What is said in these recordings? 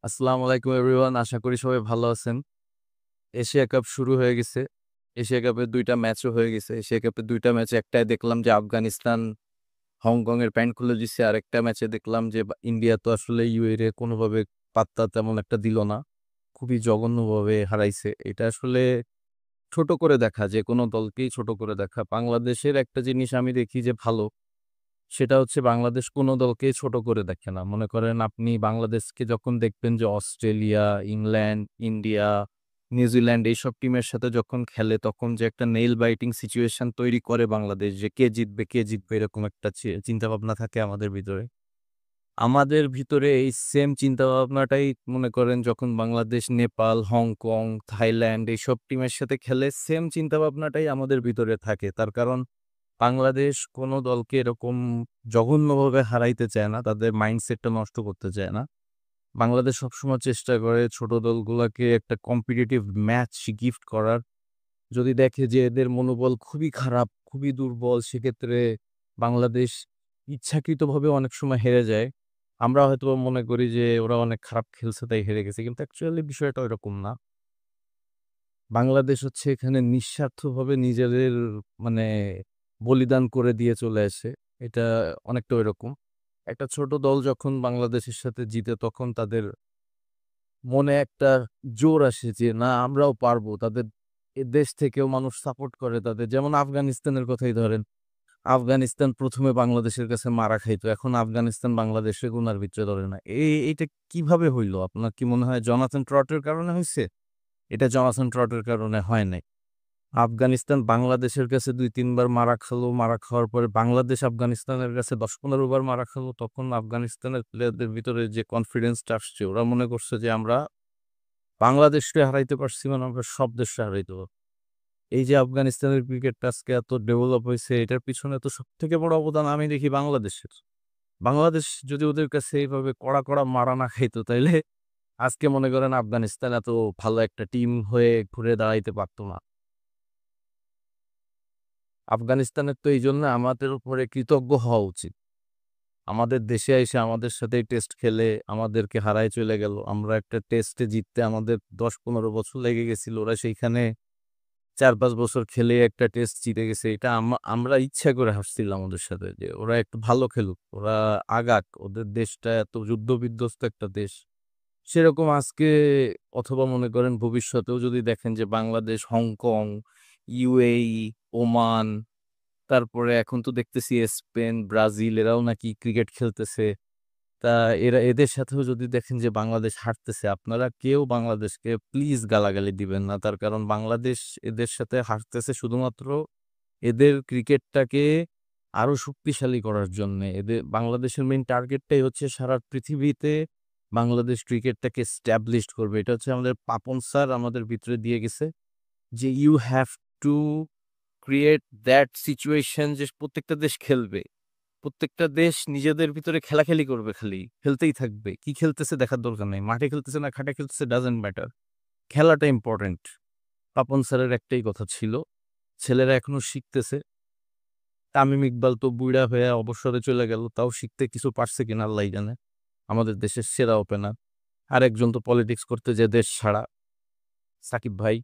আসসালামু আলাইকুম এভরিওয়ান। আশা করি সবাই ভালো আছেন। এশিয়া কাপ শুরু হয়ে গেছে। এশিয়া কাপের ২ টা ম্যাচও হয়ে গেছে। এশিয়া কাপের ২ টা ম্যাচে একটায় দেখলাম যে আফগানিস্তান হংকং এর প্যান্ট খুলে দিছে। আরেকটা ম্যাচে দেখলাম যে ইন্ডিয়া তো আসলে ইউএই রে কোনোভাবে পাত্তা তেমন একটা দিল না। খুবই জঘন্যভাবে হারাইছে। এটা আসলে ছোট করে দেখা, যেকোনো দলকেই ছোট করে দেখা। বাংলাদেশের একটা জিনিস আমি দেখি যে ভালো, সেটা হচ্ছে বাংলাদেশ কোনো দলকেই ছোট করে দেখে না। মনে করেন আপনি বাংলাদেশকে যখন দেখবেন যে অস্ট্রেলিয়া, ইংল্যান্ড, ইন্ডিয়া, নিউজিল্যান্ড এইসব টিমের সাথে যখন খেলে তখন যে একটা নেইল বাইটিং সিচুয়েশন তৈরি করে বাংলাদেশ, যে কে জিতবে এরকম একটা চিন্তাভাবনা থাকে আমাদের ভিতরে। আমাদের ভিতরে এই সেম চিন্তাভাবনাটাই মনে করেন যখন বাংলাদেশ, নেপাল, হংকং, থাইল্যান্ড এইসব টিমের সাথে খেলে সেম চিন্তাভাবনাটাই আমাদের ভিতরে থাকে। তার কারণ বাংলাদেশ কোনো দলকে এরকম জঘন্যভাবে হারাইতে চায় না। তাদের মাইন্ডসেটটা নষ্ট করতে চায় না। বাংলাদেশ সবসময় চেষ্টা করে ছোট দলগুলাকে একটা কম্পিটিটিভ ম্যাচ গিফট করার। যদি দেখে যে এদের মনোবল খুবই খারাপ, খুবই দুর্বল, সেক্ষেত্রে বাংলাদেশ ইচ্ছাকৃতভাবে অনেক সময় হেরে যায়। আমরা হয়তোবা মনে করি যে ওরা অনেক খারাপ খেলছে তাই হেরে গেছে। কিন্তু অ্যাকচুয়ালি বিষয়টা ওইরকম না। বাংলাদেশ হচ্ছে এখানে নিঃস্বার্থভাবে নিজেদের মানে বলিদান করে দিয়ে চলে আসে। এটা অনেকটা ঐরকম। একটা ছোট দল যখন বাংলাদেশের সাথে জিতে তখন তাদের মনে একটা জোর আসে যে না আমরাও পারবো। তাদের এ দেশ থেকেও মানুষ সাপোর্ট করে তাদের। যেমন আফগানিস্তানের কথাই ধরেন। আফগানিস্তান ১ম এ বাংলাদেশের কাছে মারা খাইতো। এখন আফগানিস্তান বাংলাদেশকে গুনার ভিতরে ধরে না। এইটা কিভাবে হইল? আপনার কি মনে হয় জোনাথন ট্রটের কারণে হইছে? এটা জোনাথন ট্রটের কারণে হয় নাই। আফগানিস্তান বাংলাদেশের কাছে ২-৩ বার মারা খেলো। মারা খাওয়ার পরে বাংলাদেশ আফগানিস্তানের কাছে ১০-১৫ বার মারা খেলো। তখন আফগানিস্তানের প্লেয়ারদের ভিতরে যে কনফিডেন্সটা আসছে, ওরা মনে করছে যে আমরা বাংলাদেশকে হারাইতে পারছি মানে আমরা সব দেশকে হারাইতে পারবো। এই যে আফগানিস্তানের ক্রিকেটটা আজকে এত ডেভেলপ হইছে, এটার পিছনে তো সবথেকে বড় অবদান আমি দেখি বাংলাদেশের। বাংলাদেশ যদি ওদের কাছে এইভাবে কড়া মারা না খাইতো, তাইলে আজকে মনে করেন আফগানিস্তান এত ভালো একটা টিম হয়ে ঘুরে দাঁড়াইতে পারত না। আফগানিস্তানের তো এইজন্য আমাদের উপরে কৃতজ্ঞ হওয়া উচিত। আমাদের দেশে এসে আমাদের সাথেই টেস্ট খেলে আমাদেরকে হারায় চলে গেল। আমরা একটা টেস্টে জিততে আমাদের ১০-১৫ বছর লেগে গেছিল। ওরা সেইখানে ৪-৫ বছর খেলে একটা টেস্ট জিতে গেছে। এটা আমরা ইচ্ছা করে হারছিলাম ওদের সাথে যে ওরা একটু ভালো খেলুক, ওরা আগাক। ওদের দেশটা এত যুদ্ধ-বিধ্বস্ত একটা দেশ। সেরকম আজকে অথবা মনে করেন ভবিষ্যতেও যদি দেখেন যে বাংলাদেশ, হংকং, ইউএই, ওমান, তারপরে এখন তো দেখতেছি স্পেন, ব্রাজিল এরাও নাকি ক্রিকেট খেলতেছে। তা এদের সাথেও যদি দেখেন যে বাংলাদেশ হারতেছে, আপনারা কেউ বাংলাদেশকে প্লিজ গালাগালি দিবেন না। তার কারণ বাংলাদেশ এদের সাথে হারতেছে শুধুমাত্র এদের ক্রিকেটটাকে আরো শক্তিশালী করার জন্যে। বাংলাদেশের মেইন টার্গেটটাই হচ্ছে সারা পৃথিবীতে বাংলাদেশ ক্রিকেটটাকে এস্টাবলিশড করবে। এটা হচ্ছে আমাদের পাপন স্যার আমাদের ভিতরে দিয়ে গেছে যে you have to create that situation যে প্রত্যেকটা দেশ খেলবে। প্রত্যেকটা দেশ নিজেদের ভিতরে খেলাখেলি করবে খালি। খেলতেই থাকবে। কি খেলতেছে দেখার দরকার নাই। মাঠে খেলতেছে না ঘাটে খেলতেছে ডাজন্ট ম্যাটার। খেলাটা ইম্পোর্টেন্ট। পাপন স্যারের একটাই কথা ছিল, ছেলেরা এখনো শিখতেছে। তামিম ইকবাল তো বুইড়া হয়ে অবসরে চলে গেল। তাও শিখতে কিছু পারছে কিনা আল্লাহই জানে। আমাদের দেশের সেরা ওপেনার। আরেকজন তো পলিটিক্স করতে যেয়ে দেশ ছাড়া, সাকিব ভাই।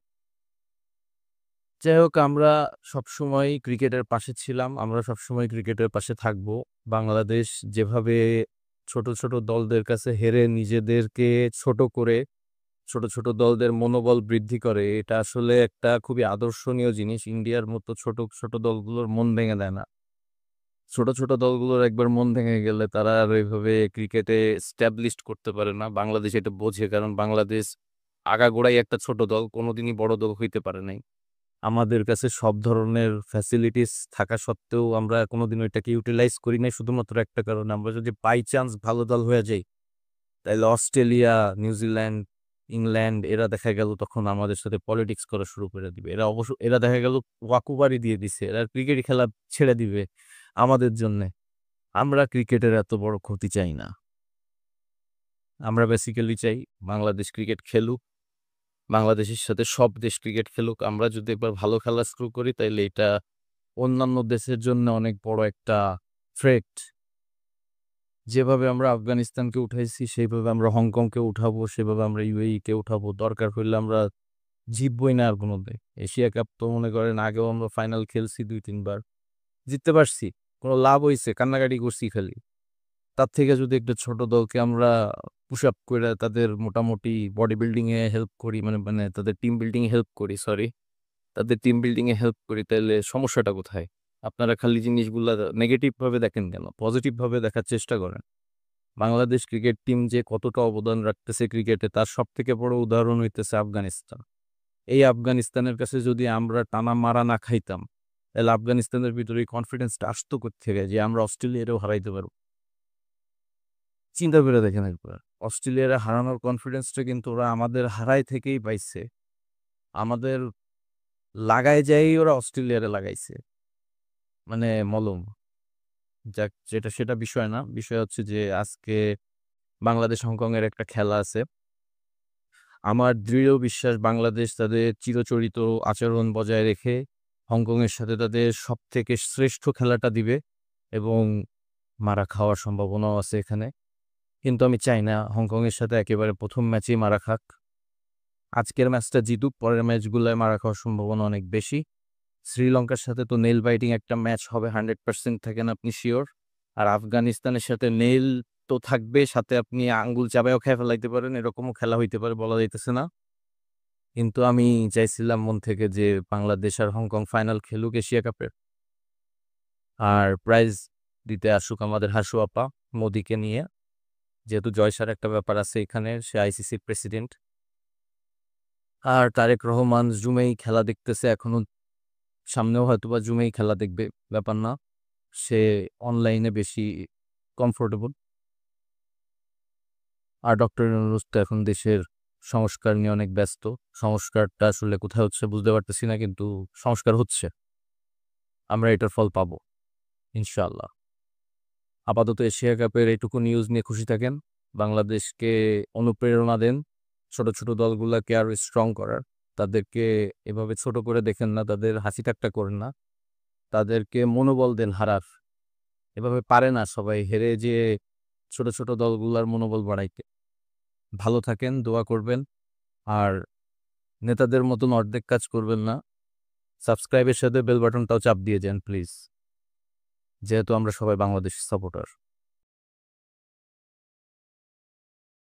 যাই হোক আমরা সবসময় ক্রিকেটের পাশে ছিলাম। আমরা সবসময় ক্রিকেটের পাশে থাকবো। বাংলাদেশ যেভাবে ছোট দলদের কাছে হেরে নিজেদেরকে ছোট করে ছোট দলদের মনোবল বৃদ্ধি করে, এটা আসলে একটা খুবই আদর্শনীয় জিনিস। ইন্ডিয়ার মতো ছোট দলগুলোর মন ভেঙে দেয় না। ছোট দলগুলোর একবার মন ভেঙে গেলে তারা আর ওইভাবে ক্রিকেটে এস্টাবলিশড করতে পারে না। বাংলাদেশ এটা বোঝে, কারণ বাংলাদেশ আগাগোড়াই একটা ছোট দল, কোনোদিনই বড় দল হইতে পারে নাই। আমাদের কাছে সব ধরনের ফ্যাসিলিটিস থাকা সত্ত্বেও আমরা কোনোদিন ওইটাকে ইউটিলাইজ করি নাই শুধুমাত্র একটা কারণে, আমরা যদি বাই চান্স ভালো দল হয়ে যাই, তাইলে অস্ট্রেলিয়া, নিউজিল্যান্ড, ইংল্যান্ড এরা দেখা গেল তখন আমাদের সাথে পলিটিক্স করা শুরু করে দিবে। এরা দেখা গেল ওয়াকুবারি দিয়ে দিছে। এরা ক্রিকেট খেলা ছেড়ে দিবে আমাদের জন্যে। আমরা ক্রিকেটের এত বড় ক্ষতি চাই না। আমরা বেসিক্যালি চাই বাংলাদেশ ক্রিকেট খেলুক। বাংলাদেশের সাথে সব দেশ ক্রিকেট খেলুক। আমরা যদি একবার ভালো খেলা শুরু করি তাইলে এটা অন্যান্য দেশের জন্য অনেক বড় একটা থ্রেট। যেভাবে আমরা আফগানিস্তানকে উঠাইছি সেইভাবে আমরা হংকংকে উঠাবো, সেভাবে আমরা ইউএই কে উঠাবো। দরকার হইলে আমরা জিতবই না আর কোনোদিন। এশিয়া কাপ তো মনে করেন আগেও আমরা ফাইনাল খেলছি ২-৩ বার, জিততে পারছি, কোনো লাভ হইছে? কান্নাকাটি করছি খালি। তার থেকে যদি একটা ছোট দলকে আমরা পুশ আপ করে তাদের মোটামুটি বডি বিল্ডিং এ হেল্প করি, মানে মানে তাদের টিম বিল্ডিং এ হেল্প করি, সরি, তাদের টিম বিল্ডিং এ হেল্প করি, তাহলে সমস্যাটা কোথায়? আপনারা খালি জিনিসগুলা নেগেটিভ ভাবে দেখেন কেন? পজিটিভ ভাবে দেখার চেষ্টা করেন। বাংলাদেশ ক্রিকেট টিম যে কতটা অবদান রাখতেছে ক্রিকেটে, তার সব থেকে বড় উদাহরণ হইতেছে আফগানিস্তান। এই আফগানিস্তানের কাছে যদি আমরা টানা মারা না খাইতাম, তাহলে আফগানিস্তানের ভিতরে এই কনফিডেন্সটা আসতো কোত্থেকে যে আমরা অস্ট্রেলিয়ারও হারাইতে পারবো? চিন্তা করে দেখেন একবার। অস্ট্রেলিয়ারে হারানোর কনফিডেন্সটা কিন্তু ওরা আমাদের হারায় থেকেই পাইছে। আমাদের লাগায় যায়ই ওরা অস্ট্রেলিয়ারে লাগাইছে। মানে মলম। যাক, যেটা সেটা বিষয় না। বিষয় হচ্ছে যে আজকে বাংলাদেশ হংকং এর একটা খেলা আছে। আমার দৃঢ় বিশ্বাস বাংলাদেশ তাদের চিরচরিত আচরণ বজায় রেখে হংকং এর সাথে তাদের সবথেকে শ্রেষ্ঠ খেলাটা দিবে এবং মারা খাওয়ার সম্ভাবনাও আছে এখানে। কিন্তু আমি চাই না হংকং এর সাথে একেবারে ১ম ম্যাচেই মারা খাক। আজকের ম্যাচটা জিতুক, পরের ম্যাচগুলোয় মারা খাওয়ার সম্ভাবনা অনেক বেশি। শ্রীলঙ্কার সাথে তো নেইল বাইটিং একটা ম্যাচ হবে, 100% থাকেন আপনি শিওর। আর আফগানিস্তানের সাথে নেইল তো থাকবে, সাথে আপনি আঙ্গুল চাবায়ও খেয়ে ফেলাইতে পারেন, এরকমও খেলা হইতে পারে, বলা যাইতেছে না। কিন্তু আমি চাইছিলাম মন থেকে যে বাংলাদেশ আর হংকং ফাইনাল খেলুক এশিয়া কাপের, আর প্রাইজ দিতে আসুক আমাদের হাসু আপা মোদিকে নিয়ে। যেহেতু জয়সার একটা ব্যাপার আছে এখানে, সে আইসিসির প্রেসিডেন্ট। আর তারেক রহমান জুমেই খেলা দেখতেছে এখনো, সামনেও হয়তোবা জুমেই খেলা দেখবে, ব্যাপার না। সে অনলাইনে বেশি কমফোর্টেবল। আর ডক্টর ইউনূস তো এখন দেশের সংস্কার নিয়ে অনেক ব্যস্ত। সংস্কারটা আসলে কোথায় হচ্ছে বুঝতে পারতেছি না, কিন্তু সংস্কার হচ্ছে, আমরা এটার ফল পাবো ইনশাআল্লাহ। আপাতত এশিয়া কাপের এইটুকু নিউজ নিয়ে খুশি থাকেন, বাংলাদেশকে অনুপ্রেরণা দেন ছোট ছোট দলগুলোকে আরো স্ট্রং করার। তাদেরকে এভাবে ছোট করে দেখেন না, তাদের হাসি ঠাট্টা করেন না, তাদেরকে মনোবল দেন হারার। এভাবে পারে না সবাই হেরে যে ছোট ছোট দলগুলার মনোবল বাড়াইতে। ভালো থাকেন, দোয়া করবেন। আর নেতাদের মতন অর্ধেক কাজ করবেন না। সাবস্ক্রাইবের সাথে বেল বাটনটাও চাপ দিয়ে যান প্লিজ, যেহেতু আমরা সবাই বাংলাদেশ সাপোর্টার।